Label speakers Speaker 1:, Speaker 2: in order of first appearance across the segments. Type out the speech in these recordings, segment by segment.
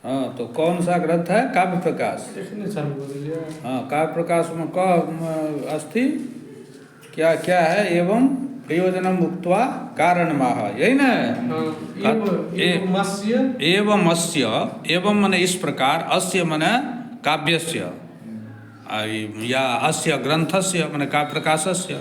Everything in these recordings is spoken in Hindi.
Speaker 1: हाँ, तो कौन सा ग्रंथ है? काव्य प्रकाश। हाँ, काव्य प्रकाश में अस्थि क्या क्या है? एवं प्रयोजनम उक्त्वा कारण माह, यही ना है? एवं अस्य, एवं मने इस प्रकार, अस्य मने काव्यस्य, या अस्य ग्रंथस्य मने काव्य प्रकाशस्य,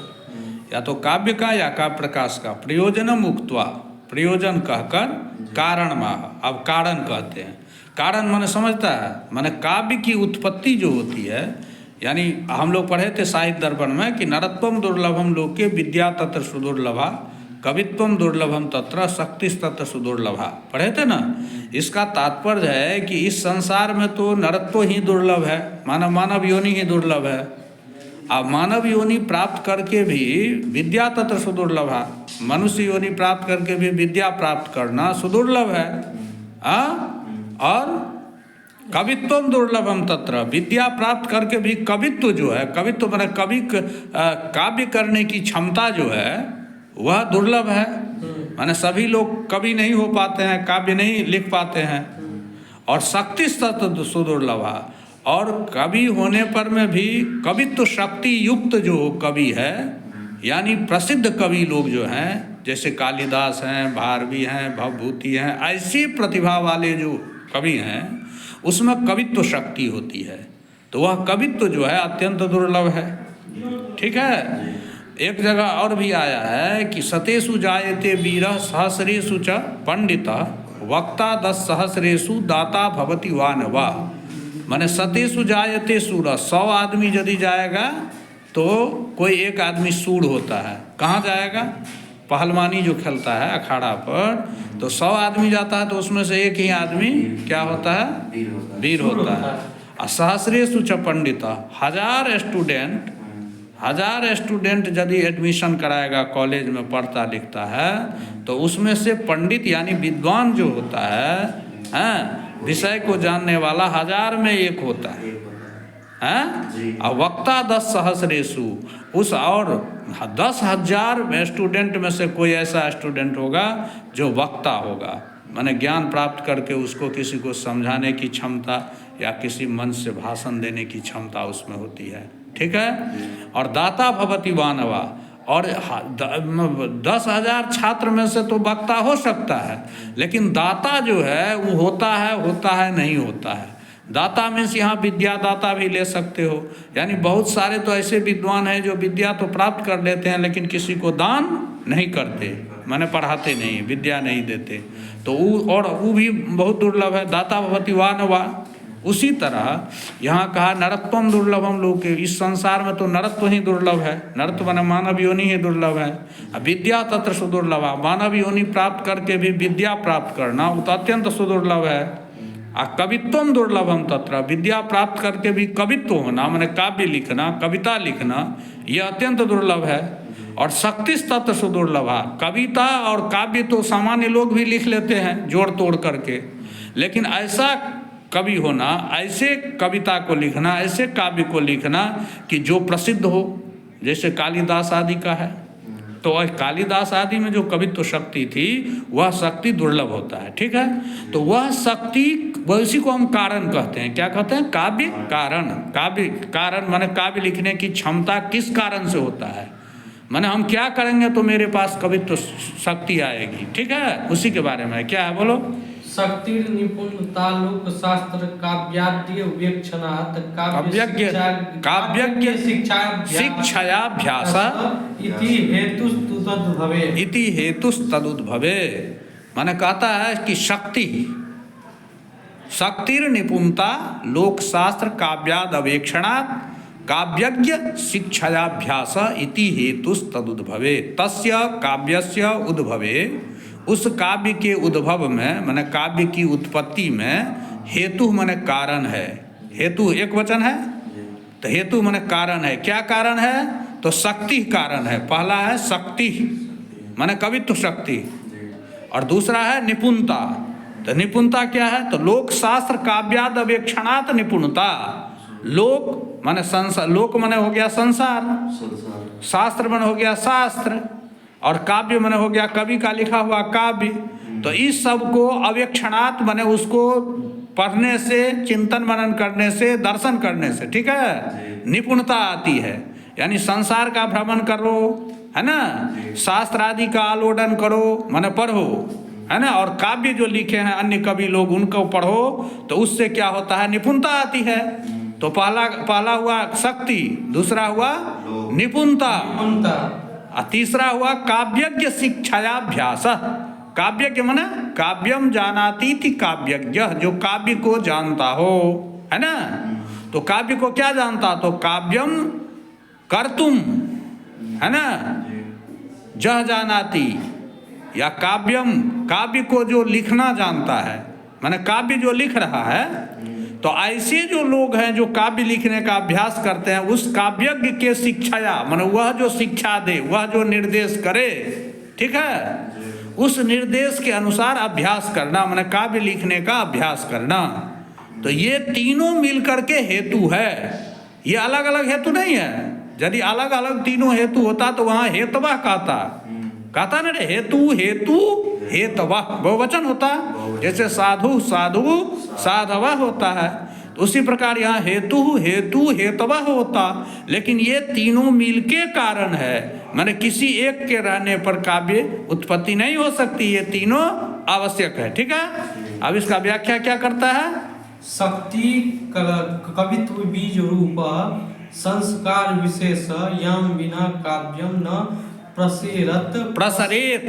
Speaker 1: या तो काव्य का या काव्य प्रकाश का प्रयोजनम उक्त्वा, प्रयोजन कहकर कारण माह, अब कारण कहते हैं। कारण माने समझता है, माने काव्य की उत्पत्ति जो होती है, यानी हम लोग पढ़े थे साहित्य दर्पण में कि नरत्वम दुर्लभम लोके विद्या तत्र सुदुर्लभा, कवित्वम दुर्लभम तत्र शक्तिस्तत्र सुदुर्लभा, पढ़े थे ना। इसका तात्पर्य है कि इस संसार में तो नरत्व ही दुर्लभ है, मानव योनि ही दुर्लभ है। अब मानव योनि प्राप्त करके भी विद्या तत्र सुदुर्लभा, मनुष्य योनि प्राप्त करके भी विद्या प्राप्त करना सुदुर्लभ है। और कवित्वम दुर्लभम तत्र, विद्या प्राप्त करके भी कवित्व जो है, कवित्व माने कवि काव्य करने की क्षमता जो है वह दुर्लभ है। माने सभी लोग कवि नहीं हो पाते हैं, काव्य नहीं लिख पाते हैं। और शक्ति तत्व सुदुर्लभा, और कवि होने पर में भी कवित्व शक्ति युक्त जो कवि है, यानी प्रसिद्ध कवि लोग जो हैं, जैसे कालिदास हैं, भारवी हैं, भवभूति हैं, ऐसी प्रतिभा वाले जो कवि हैं उसमें कवित्व शक्ति होती है, तो वह कवित्व जो है अत्यंत दुर्लभ है। ठीक है। एक जगह और भी आया है कि सतेषु जायते वीरः सहस्रेषु च पंडितः वक्ता 10 सहस्रेषु दाता भवति वानवा। माने सतेषु जायते सूर, 100 आदमी यदि जाएगा तो कोई एक आदमी सूर होता है। कहाँ जाएगा? पहलवानी जो खेलता है अखाड़ा पर, तो 100 आदमी जाता है तो उसमें से एक ही आदमी क्या होता है? वीर होता है। और सहस्रेषु च पंडितः, 1000 स्टूडेंट यदि एडमिशन कराएगा, कॉलेज में पढ़ता लिखता है, तो उसमें से पंडित यानी विद्वान जो होता है, विषय को जानने वाला 1000 में एक होता है। और वक्ता 10 सहस्रेषु, उस और 10,000 स्टूडेंट में से कोई ऐसा स्टूडेंट होगा जो वक्ता होगा, माने ज्ञान प्राप्त करके उसको किसी को समझाने की क्षमता या किसी मंच से भाषण देने की क्षमता उसमें होती है। ठीक है। और दाता भवति वानवा, और 10,000 छात्र में से तो वक्ता हो सकता है, लेकिन दाता जो है वो होता है नहीं होता है। दाता मीन्स यहाँ विद्या दाता भी ले सकते हो, यानी बहुत सारे तो ऐसे विद्वान हैं जो विद्या तो प्राप्त कर लेते हैं लेकिन किसी को दान नहीं करते, माने पढ़ाते नहीं, विद्या नहीं देते, तो वो भी बहुत दुर्लभ है। दाता भवति वानवा। उसी तरह यहाँ कहा नरत्वम दुर्लभम लोके, इस संसार में तो नरत्व ही दुर्लभ है, नरत्व माने मानव योनि ही दुर्लभ है। विद्या तत्र सुदुर्लभा, मानव योनि प्राप्त करके भी विद्या प्राप्त करना वो तो अत्यंत सुदुर्लभ है। कवित्वम दुर्लभम तत्र, विद्या प्राप्त करके भी कवित्व होना माने काव्य लिखना, कविता लिखना, यह अत्यंत दुर्लभ है। और शक्ति तत्र सुदुर्लभा, कविता और काव्य तो सामान्य लोग भी लिख लेते हैं जोड़ तोड़ करके, लेकिन ऐसा कवि होना, ऐसे कविता को लिखना, ऐसे काव्य को लिखना कि जो प्रसिद्ध हो, जैसे कालिदास आदि का है, तो कालिदास आदि में जो कवित्व शक्ति थी वह शक्ति दुर्लभ होता है। ठीक है। तो वह शक्ति, वैसी को हम कारण कहते हैं। क्या कहते हैं? काव्य कारण। काव्य कारण माने काव्य लिखने की क्षमता किस कारण से होता है, माने हम क्या करेंगे तो मेरे पास कवित्व शक्ति आएगी। ठीक है। उसी के बारे में क्या है, बोलो।
Speaker 2: शक्ति निपुणता लोक शास्त्र काव्याद्य वेक्षणात्
Speaker 1: काव्यज्ञ शिक्षाभ्यास इति हेतुस्तदुद्भवे। माने कहता है कि शक्तिर निपुणता लोक शास्त्र काव्याद अवेक्षणात् काव्यज्ञ शिक्षाभ्यास इति हेतुस्तदुद्भवे। तस्य काव्यस्य उद्भवे, उस काव्य के उद्भव में माने काव्य की उत्पत्ति में हेतु माने कारण है। हेतु एक वचन है, तो हेतु माने कारण है। क्या कारण है? तो शक्ति कारण है। पहला है शक्ति माने कवित्व शक्ति, और दूसरा है निपुणता। तो निपुणता क्या है? तो लोक शास्त्र काव्याद अवेक्षणात् निपुणता। लोक माने संसार, लोक माने हो गया संसार, शास्त्र माने हो गया शास्त्र, और काव्य माने हो गया कवि का लिखा हुआ काव्य। तो इस सब को अवेक्षणात् माने उसको पढ़ने से, चिंतन मनन करने से, दर्शन करने से, ठीक है, निपुणता आती है। यानी संसार का भ्रमण करो, है ना, शास्त्र आदि का आलोडन करो, माने पढ़ो, है ना, और काव्य जो लिखे हैं अन्य कवि लोग उनको पढ़ो, तो उससे क्या होता है, निपुणता आती है। तो पहला हुआ शक्ति, दूसरा हुआ निपुणता, और तीसरा हुआ काव्यज्ञ शिक्षायाभ्यास। काव्यज्ञ माने काव्यम जानाति थी काव्यज्ञ, जो काव्य को जानता हो, है ना। तो काव्य को क्या जानता, तो काव्यम कर्तुम, है ना, जह जानाति, या काव्यम, काव्य को जो लिखना जानता है, माने काव्य जो लिख रहा है। तो ऐसे जो लोग हैं जो काव्य लिखने का अभ्यास करते हैं, उस काव्यज्ञ के शिक्षाया, माने वह जो शिक्षा दे, वह जो निर्देश करे, ठीक है, उस निर्देश के अनुसार अभ्यास करना, माने काव्य लिखने का अभ्यास करना। तो ये तीनों मिलकर के हेतु है, ये अलग अलग हेतु नहीं है। यदि अलग अलग तीनों हेतु होता तो वहाँ हेतवा कहता ना रे, हेतु हेतु हेतवा बहुवचन होता, जैसे साधु साधु साधवा होता है। तो उसी प्रकार यहाँ हेतु हेतु हेतवा होता, लेकिन ये तीनों मिल के कारण है, माने किसी एक के रहने पर काव्य उत्पत्ति नहीं हो सकती, ये तीनों आवश्यक है, ठीक है। अब इसका व्याख्या क्या करता है,
Speaker 2: शक्ति कवित्व बीज रूप संस्कार विशेष यम बिना काव्यम न प्रसरेत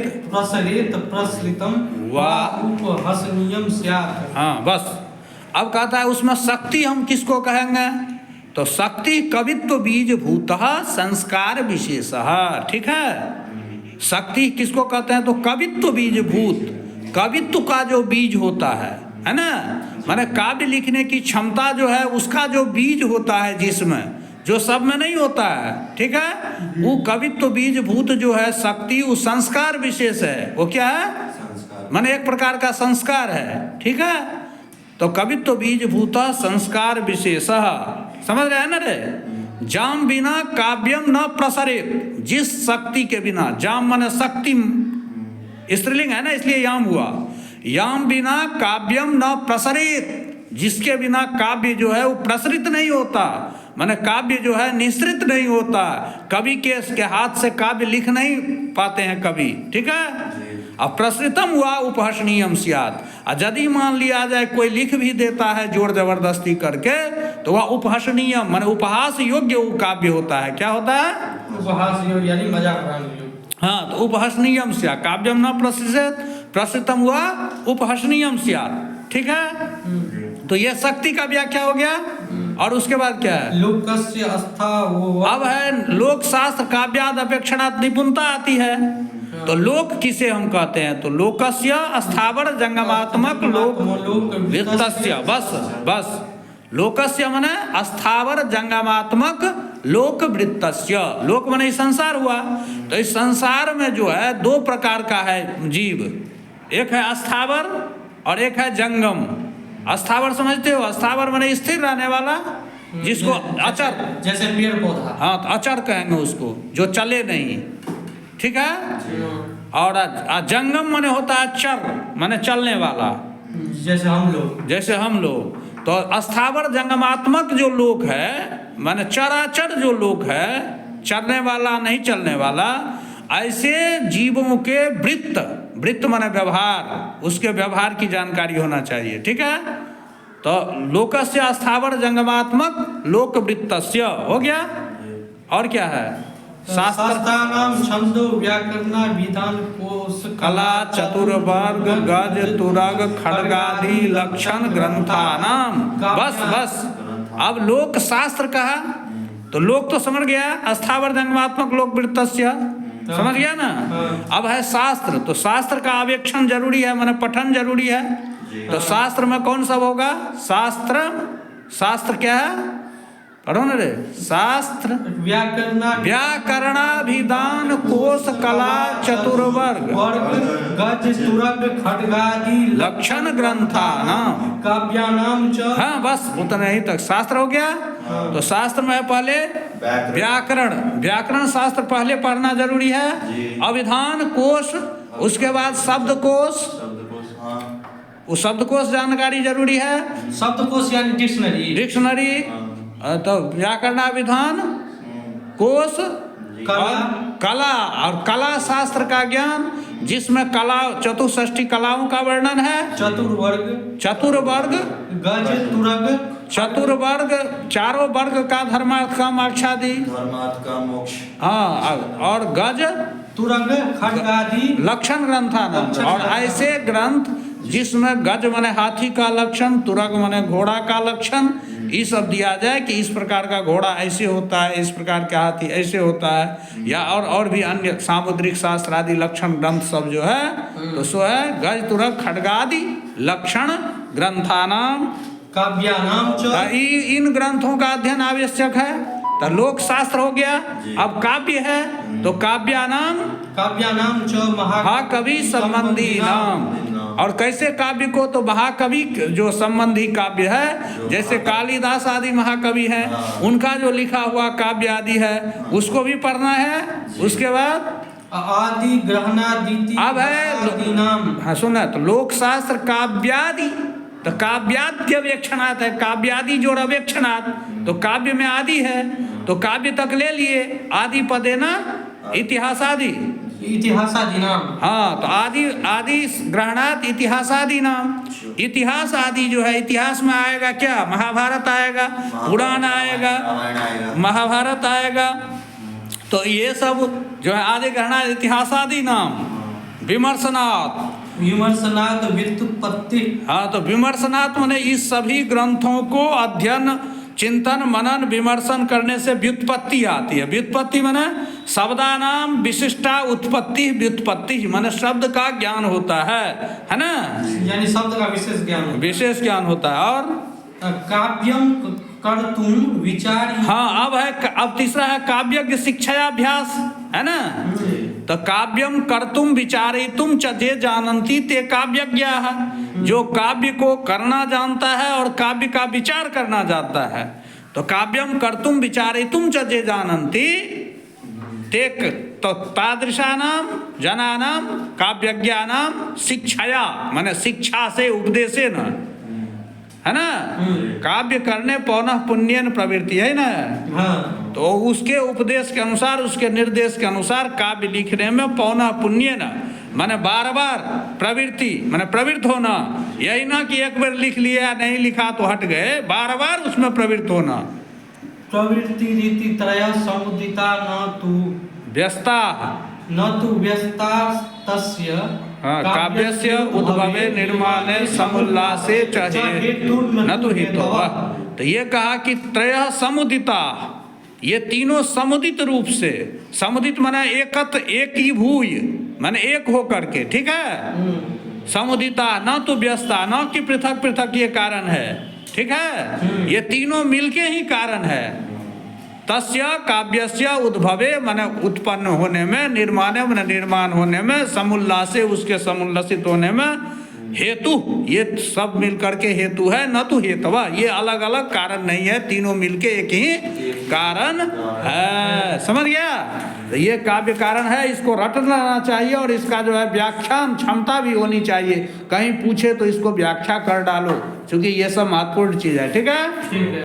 Speaker 2: प्रसृतम वा उपहसनीयम स्यात्।
Speaker 1: हाँ बस, अब कहता है उसमें शक्ति हम किसको कहेंगे, तो शक्ति कवित्व बीज भूतः संस्कार विशेषः, ठीक है। शक्ति किसको कहते हैं, तो कवित्व बीज भूत, कवित्व का जो बीज होता है ना, माने काव्य लिखने की क्षमता जो है उसका जो बीज होता है, जिसमें जो सब में नहीं होता है, ठीक है, वो कवित्व बीज भूत जो है शक्ति, वो संस्कार विशेष है। वो क्या है, माने एक प्रकार का संस्कार है, ठीक है। तो कवित्व बीज भूत संस्कार विशेष, समझ रहे हैं ना रे। जाम बिना काव्यम न प्रसरेत, जिस शक्ति के बिना, जाम माने शक्ति स्त्रीलिंग है ना, इसलिए याम हुआ, याम बिना काव्यम न प्रसरेत, जिसके बिना काव्य जो है वो प्रसरित नहीं होता, माने काव्य जो है निश्रित नहीं होता। कवि के हाथ से काव्य लिख नहीं पाते हैं कवि, ठीक है। अब प्रसृतम हुआ उपहसनीयम स्यात्, और यदि मान लिया जाए कोई लिख भी देता है जोर जबरदस्ती करके, तो वह उपहसनीयम माने उपहास योग्य वो काव्य होता है। क्या होता है,
Speaker 2: उपहास योग्य, यानी मजाक उड़ाने योग्य।
Speaker 1: हाँ, तो उपहसनीयम स्यात्, काव्यम न प्रसृतम हुआ उपहसनीयम स्यात्, ठीक है। तो यह शक्ति का व्याख्या हो गया। और उसके बाद क्या है,
Speaker 2: लोकस्य अस्था,
Speaker 1: अब है लोक शास्त्र काव्याद अपेक्षणात् निपुणता आती है। तो लोक किसे हम कहते हैं, तो लोकस्य स्थावर जंगमात्मक लोक वृत्तस्य, बस लोकस्य माने स्थावर जंगमात्मक लोक वृत्तस्य, लोक माने संसार हुआ। तो इस संसार में जो है दो प्रकार का है जीव, एक है स्थावर और एक है जंगम। स्थावर समझते हो, स्थावर माने स्थिर रहने वाला, जिसको अचर,
Speaker 2: जैसे पेड़ पौधा,
Speaker 1: हाँ तो अचर कहेंगे उसको, जो चले नहीं, ठीक है। और जंगम माने होता है चर, माने चलने वाला, जैसे हम लोग। तो स्थावर जंगमात्मक जो लोक है, माने चराचर जो लोक है, चलने वाला नहीं चलने वाला, ऐसे जीवों के वृत्त माने व्यवहार, उसके व्यवहार की जानकारी होना चाहिए, ठीक है। तो लोकस्य स्थावर जंगमात्मक लोक वृत्तस्य हो गया। और क्या है,
Speaker 2: शास्त्राणाम छंदो व्याकरण विधान कोश
Speaker 1: कला चतुर्वर्ग गज तुरग खड्गादि लक्षण ग्रंथानाम, बस अब लोक शास्त्र कहा, तो लोक तो समझ गया, स्थावर जंगमात्मक लोक वृत्तस्य समझ गया ना। अब है शास्त्र, तो शास्त्र का आवेक्षण जरूरी है, माने पठन जरूरी है। तो शास्त्र में कौन सा होगा, शास्त्र क्या है, पढ़ो ना रे, शास्त्र व्याकरणाभिधान कोश कला चतुर्वर्ग
Speaker 2: गज तुरग खड्गादि
Speaker 1: लक्षण ग्रंथानाम
Speaker 2: काव्यानाम च,
Speaker 1: हाँ बस उतना ही तक शास्त्र हो गया। तो शास्त्र में पहले व्याकरण शास्त्र पहले पढ़ना जरूरी है, अभिधान कोश, उसके बाद शब्द कोश, वो शब्दकोश जानकारी जरूरी है,
Speaker 2: शब्दकोश यानी डिक्शनरी,
Speaker 1: डिक्शनरी, तो व्याकरणाभिधान कोश, कला और कला शास्त्र का ज्ञान, जिसमें कला चतुष्षष्टि कलाओं का वर्णन है,
Speaker 2: चतुर्वर्ग,
Speaker 1: गज तुरग, चतुर्वर्ग, चारों वर्ग का धर्मार्थ काम आदि,
Speaker 3: धर्मार्थ का मोक्ष,
Speaker 1: हाँ, और गज
Speaker 2: तुरग खड्गादि
Speaker 1: लक्षण ग्रंथानंद, और ऐसे ग्रंथ जिसमें गज माने हाथी का लक्षण, तुरग माने घोड़ा का लक्षण, ये सब दिया जाए कि इस प्रकार का घोड़ा ऐसे होता है, इस प्रकार का हाथी ऐसे होता है, या और भी अन्य सामुद्रिक शास्त्र आदि लक्षण ग्रंथ सब जो है, तो सो है गज तुरग खड्गादि लक्षण ग्रंथानाम
Speaker 2: काव्यानाम च,
Speaker 1: इन ग्रंथों का अध्ययन आवश्यक है। तो लोक शास्त्र हो गया, अब काव्य है, तो काव्यानाम
Speaker 2: च
Speaker 1: महाकवि संबंधी नाम। और कैसे काव्य को, तो महाकवि जो संबंधी काव्य है, जैसे कालिदास आदि महाकवि हैं, उनका जो लिखा हुआ काव्य आदि है उसको भी पढ़ना है। उसके बाद
Speaker 2: आदि ग्रहणादिति
Speaker 1: अब है
Speaker 2: नाम,
Speaker 1: हाँ सुना, तो लोक शास्त्र काव्यादि, तो काव्याद्य अवेक्षणात् है, काव्यादि जोड़ अवेक्षणात्, तो काव्य में आदि है, तो काव्य तक ले लिए, आदि पदे ना इतिहासादि,
Speaker 2: इतिहासादि नाम,
Speaker 1: हाँ, तो आदि ग्रहणात् इतिहासादि नाम। इतिहास आदि जो है, इतिहास में आएगा क्या, महाभारत आएगा, पुराण आएगा, महाभारत आएगा, तो ये सब जो है आदि ग्रहणात् इतिहासादि नाम।
Speaker 2: विमर्शनात् व्युत्पत्ति,
Speaker 1: हाँ, तो विमर्शनात् माने इस सभी ग्रंथों को अध्ययन चिंतन मनन विमर्शन करने से व्युत्पत्ति आती है। व्युत्पत्ति माने शब्दानाम विशिष्टा उत्पत्ति, व्युत्पत्ति माने शब्द का ज्ञान होता है ना,
Speaker 2: यानी शब्द का विशेष ज्ञान
Speaker 1: होता है। और
Speaker 2: काव्यम कर्तुम विचार,
Speaker 1: हाँ, अब तीसरा है काव्य शिक्षाभ्यास, है ना। तो काव्यम कर्तुम विचारितुम च ये जानन्ति ते काव्यज्ञाः, जो काव्य को करना जानता है और काव्य का विचार करना जानता है। तो काव्यम कर्तुम विचारितुम च ये जानन्ति ते, तो तादृशानाम जनानाम काव्यज्ञानाम शिक्षया माने शिक्षा से, उपदेशेन, है ना। काव्य करने पौनः पुण्यन प्रवृत्ति है ना,
Speaker 2: हाँ,
Speaker 1: तो उसके उपदेश के अनुसार, उसके निर्देश के अनुसार काव्य लिखने में पौनः पुण्यन माने बार बार प्रवृत्ति माने प्रवृत्त होना, यही ना कि एक बार लिख लिया नहीं लिखा तो हट गए, बार बार उसमें प्रवृत्त होना।
Speaker 2: प्रवृत्ति रीति त्रय समुदिता न तु व्यस्ता तस्य
Speaker 1: काव्यस्य उद्भवे निर्माणे समुल्लासे चाहे न तो हेतुः। तो ये कहा कि त्रयः समुदिता, ये तीनों समुदित रूप से, समुदित माने एकत, एक ही भूय माने एक हो करके, ठीक है। समुदिता न तो व्यस्ता, न कि पृथक पृथक ये कारण है, ठीक है। ये तीनों मिलके ही कारण है। तस्य काव्यस्य उद्भवे माने उत्पन्न होने में, निर्माणे माने निर्माण होने में, समुल्लासे उसके समुल्लसित होने में, हेतु ये सब मिल करके हेतु है, न तो हेतवा, ये अलग अलग कारण नहीं है, तीनों मिलके एक ही कारण है। समझ गया। तो ये काव्य कारण है, इसको रट लेना चाहिए, और इसका जो है व्याख्यान क्षमता भी होनी चाहिए। कहीं पूछे तो इसको व्याख्या कर डालो, क्योंकि ये सब महत्वपूर्ण चीज है, ठीक है।